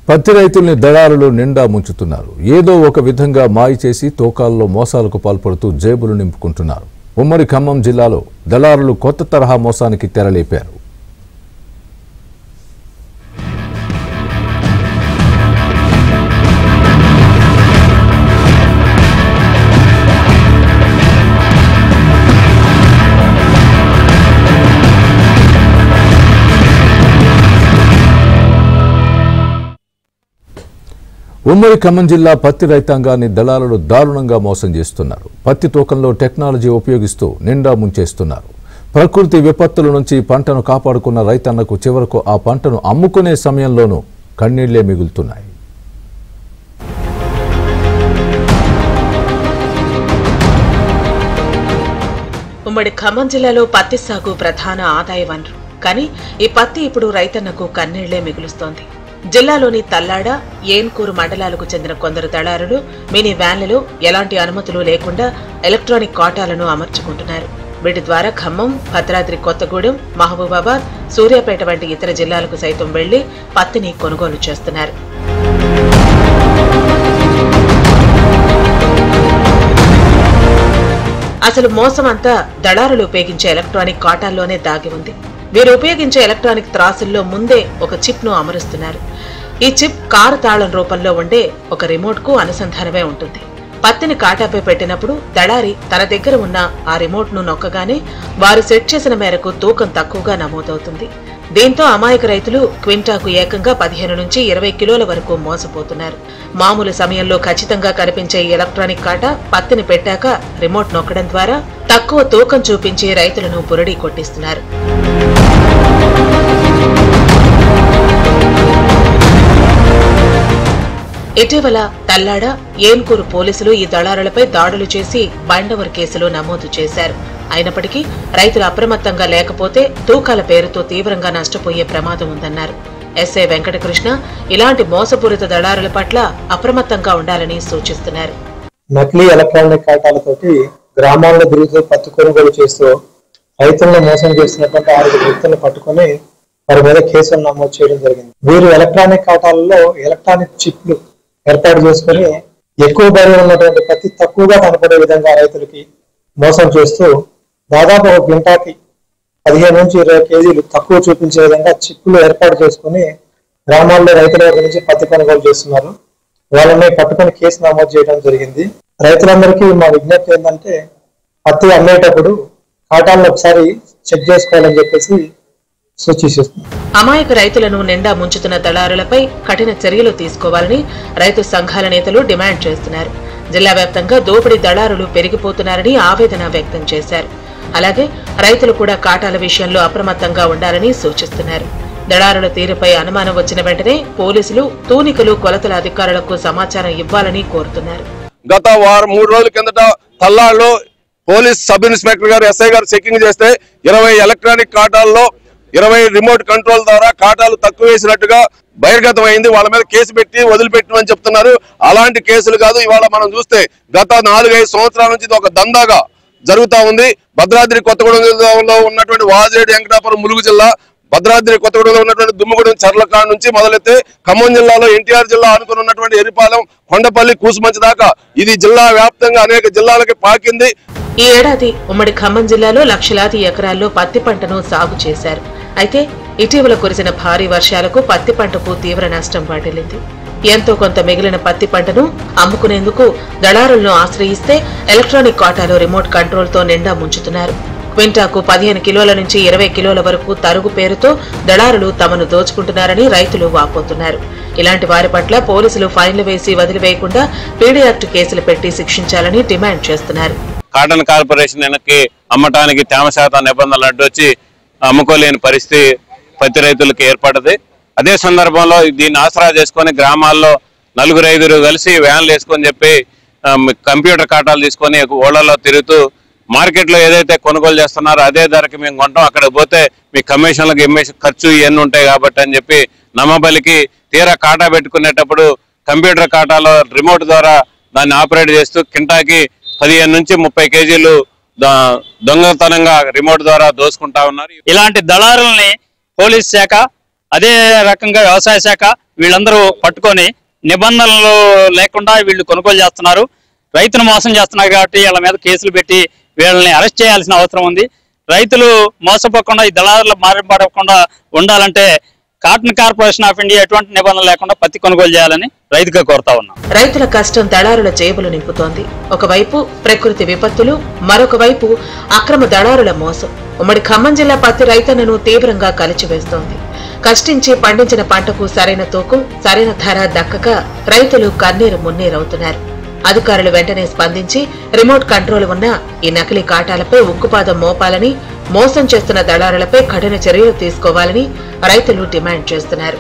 పత్తి రైతుల్ని దళారులు నిండా ముంచుతున్నారు. ఏదో ఒక విధంగా మాయ చేసి తోకాల్లో మోసాలకు పాల్పడుతూ జేబులు నింపుకుంటున్నారు. ఉమ్మడి ఖమ్మం జిల్లాలో దళారులు కొత్త తరహా మోసానికి తెరలేపారు. ఉమ్మడి ఖమ్మం జిల్లా పత్తి రైతాంగాన్ని దళారులు దారుణంగా మోసం చేస్తున్నారు. పత్తి తూకంలో టెక్నాలజీ ఉపయోగిస్తూ నిండా ముంచేస్తున్నారు. ప్రకృతి విపత్తుల నుంచి పంటను కాపాడుకున్న రైతన్నకు చివరకు ఆ పంటను అమ్ముకునే సమయంలోనూ కన్నీళ్లే మిగులుతున్నాయి. ఉమ్మడి ఖమ్మం జిల్లాలో పత్తి సాగు ప్రధాన ఆదాయ వనరు. కానీ ఈ పత్తి ఇప్పుడు రైతన్నకు కన్నీళ్లే మిగులుస్తోంది. జిల్లాలోని తల్లాడ, ఏన్కూరు మండలాలకు చెందిన కొందరు దళారులు మినీ వ్యాన్లలో ఎలాంటి అనుమతులు లేకుండా ఎలక్ట్రానిక్ కాటాలను అమర్చుకుంటున్నారు. వీటి ద్వారా ఖమ్మం, భద్రాద్రి కొత్తగూడెం, మహబూబాబాద్, సూర్యాపేట వంటి ఇతర జిల్లాలకు సైతం వెళ్లి పత్తిని కొనుగోలు చేస్తున్నారు. అసలు మోసం అంతా దళారులు ఉపయోగించే ఎలక్ట్రానిక్ కాటాల్లోనే దాగి ఉంది. వీరు ఉపయోగించే ఎలక్ట్రానిక్ త్రాసుల్లో ముందే ఒక చిప్ ను అమరుస్తున్నారు. ఈ చిప్ కారు తాళం రూపంలో ఉండే ఒక రిమోట్ కు అనుసంధానమే ఉంటుంది. పత్తిని కాటాపై పెట్టినప్పుడు దళారి తన దగ్గర ఉన్న ఆ రిమోట్ ను నొక్కగానే వారు సెట్ చేసిన మేరకు తూకం తక్కువగా నమోదవుతుంది. దీంతో అమాయక రైతులు క్వింటాకు ఏకంగా 15 నుంచి 20 కిలోల వరకు మోసపోతున్నారు. మామూలు సమయంలో ఖచ్చితంగా కనిపించే ఈ ఎలక్ట్రానిక్ కాటా పత్తిని పెట్టాక రిమోట్ నొక్కడం ద్వారా తక్కువ తూకం చూపించి రైతులను బురడీ కొట్టిస్తున్నారు. ఇటీవల తల్లాడ, ఏన్కూరు పోలీసులు ఈ దళారులపై దాడులు చేసి బైండవర్ కేసులు నమోదు చేశారు. అయినప్పటికీ రైతులు అప్రమత్తంగా లేకపోతే తూకాల పేరుతో తీవ్రంగా నష్టపోయే ప్రమాదం ఉందన్నారు. ఎస్ఐ వెంకటకృష్ణ ఇలాంటి మోసపూరిత దళారుల పట్ల అప్రమత్తంగా ఉండాలని సూచిస్తున్నారు. నకిలీ ఎలక్ట్రానిక్ కాటాలతోటి గ్రామాల్లో తిరుగుతూ పత్తి కొనుగోలు చేస్తూ రైతులను మోసం చేస్తున్నటువంటి 6 వ్యక్తులను పట్టుకుని వారి మీద కేసులు నమోదు చేయడం జరిగింది. వీరు ఎలక్ట్రానిక్ కాటాలలో ఎలక్ట్రానిక్ చిప్లు ఏర్పాటు చేసుకుని ఎక్కువ బరువు ఉన్నటువంటి పత్తి తక్కువగా కనపడే విధంగా రైతులకి మోసం చేస్తూ దాదాపు ఒక క్వింటాకి 15 నుంచి 20 కేజీలు తక్కువ చూపించే విధంగా చిప్పులు ఏర్పాటు చేసుకుని గ్రామాల్లో రైతుల దగ్గర నుంచి పత్తి కొనుగోలు చేస్తున్నారు. వాళ్ళని పట్టుకుని కేసు నమోదు చేయడం జరిగింది. రైతులందరికీ మా విజ్ఞప్తి ఏంటంటే పత్తి అమ్మేటప్పుడు కాటాలను ఒకసారి చెక్ చేసుకోవాలని చెప్పేసి సూచిస్తుంది. అమాయక రైతులను నిండా ముంచుతున్న దళారులపై కఠిన చర్యలు తీసుకోవాలని రైతు సంఘాల నేతలు డిమాండ్ చేస్తున్నారు. జిల్లా వ్యాప్తంగా దోపిడీ దళారులు పెరిగిపోతున్నారని ఆవేదన వ్యక్తం చేశారు. అలాగే రైతులు కూడా కాటాల విషయంలో అప్రమత్తంగా ఉండాలని సూచిస్తున్నారు. దళారుల తీరుపై అనుమానం వచ్చిన వెంటనే పోలీసులు, తూనికలు, కొలతల అధికారులకు సమాచారం ఇవ్వాలని కోరుతున్నారు. గత 3 రోజుల కిందట తల్లాడులో పోలీస్ సబ్ ఇన్స్పెక్టర్ గారు, ఎస్ఐ గారు చెకింగ్ చేస్తే 20 ఎలక్ట్రానిక్ కాటాల్లో 20 రిమోట్ కంట్రోల్ ద్వారా కాటాలు తక్కువ వేసినట్టుగా బహిర్గతం అయింది. వాళ్ళ మీద కేసు పెట్టి వదిలిపెట్టమని చెప్తున్నారు. అలాంటి కేసులు కాదు. ఇవాళ మనం చూస్తే గత 4-5 సంవత్సరాల నుంచి ఇది ఒక దందాగా జరుగుతూ ఉంది. భద్రాద్రి కొత్తగూడెంలో ఉన్నటువంటి వాజిరెడ్డి వెంకటాపురం ములుగు జిల్లా, భద్రాద్రి కొత్తగూడెంలో ఉన్నటువంటి దుమ్మగూడెం చర్లకాడ నుంచి మొదలెత్తే ఖమ్మం జిల్లాలో ఎన్టీఆర్ జిల్లా అనుకుని ఉన్నటువంటి ఎరిపాలెం, కొండపల్లి, కూసుమంచి దాకా ఇది జిల్లా వ్యాప్తంగా అనేక జిల్లాలకి పాకింది. ఈ ఏడాది ఉమ్మడి ఖమ్మం జిల్లాలో లక్షలాది ఎకరాల్లో పత్తి పంటను సాగు చేశారు. అయితే ఇటీవల కురిసిన భారీ వర్షాలకు పత్తి పంటకు తీవ్ర నష్టం వాటిల్లింది. ఎంతో కొంత మిగిలిన పత్తి పంటను అమ్ముకునేందుకు దళారులను ఆశ్రయిస్తే ఎలక్ట్రానిక్ కాటాలో రిమోట్ కంట్రోల్తో నిండా ముంచుతున్నారు. క్వింటాకు 15 కిలోల నుంచి 20 కిలోల వరకు తరుగు పేరుతో దళారులు తమను దోచుకుంటున్నారని రైతులు వాపోతున్నారు. ఇలాంటి వారి పట్ల పోలీసులు ఫైన్లు వేసి వదిలివేయకుండా పీడీ యాక్ట్ కేసులు పెట్టి శిక్షించాలని డిమాండ్ చేస్తున్నారు. కాటన్ కార్పొరేషన్ వెనక్కి అమ్మటానికి తేమ శాతం నిబంధనలు అడ్డొచ్చి అమ్ముకోలేని పరిస్థితి పత్తి రైతులకు ఏర్పడ్డది. అదే సందర్భంలో దీన్ని ఆసరా చేసుకొని గ్రామాల్లో 4-5 కలిసి వ్యాన్లు వేసుకొని చెప్పి కంప్యూటర్ కాటాలు తీసుకొని ఓళ్లలో తిరుగుతూ మార్కెట్లో ఏదైతే కొనుగోలు చేస్తున్నారో అదే ధరకి మేము కొంటాం, అక్కడ పోతే మీ కమిషన్లకు ఖర్చు ఇవన్నీ ఉంటాయి కాబట్టి అని చెప్పి నమ్మబలికి తీరా కాటా పెట్టుకునేటప్పుడు కంప్యూటర్ కాటాలో రిమోట్ ద్వారా దాన్ని ఆపరేట్ చేస్తూ కింటాకి 15 నుంచి 30 కేజీలు దొంగతనంగా రిమోట్ ద్వారా దోసుకుంటా ఉన్నారు. ఇలాంటి దళారుల్ని పోలీస్ శాఖ అదే రకంగా వ్యవసాయ శాఖ వీళ్ళందరూ పట్టుకొని నిబంధనలు లేకుండా వీళ్ళు కొనుగోలు చేస్తున్నారు. రైతును మోసం చేస్తున్నారు కాబట్టి వీళ్ళ మీద కేసులు పెట్టి వీళ్ళని అరెస్ట్ చేయాల్సిన అవసరం ఉంది. రైతులు మోసపోకుండా ఈ దళారులు మారిపడకుండా ఉండాలంటే కాటన్ కార్పొరేషన్ ఆఫ్ ఇండియా ఎటువంటి నిబంధనలు లేకుండా పత్తి కొనుగోలు చేయాలని రైతుగా కోరుతా ఉన్నాం. రైతుల కష్టం దళారుల జేబులు నింపుతోంది. ఒకవైపు ప్రకృతి విపత్తులు, మరొక వైపు అక్రమ దళారుల మోసం ఉమ్మడి ఖమ్మం జిల్లా పత్తి రైతన్నను తీవ్రంగా కలిచివేస్తోంది. కష్టించి పండించిన పంటకు సరైన తూకం, సరైన ధర దక్కక రైతులు కన్నీరు మున్నీరవుతున్నారు. అధికారులు వెంటనే స్పందించి రిమోట్ కంట్రోల్ ఉన్న ఈ నకిలీ కాటాలపై ఉక్కుపాదం మోపాలని, మోసం చేస్తున్న దళారులపై కఠిన చర్యలు తీసుకోవాలని రైతులు డిమాండ్ చేస్తున్నారు.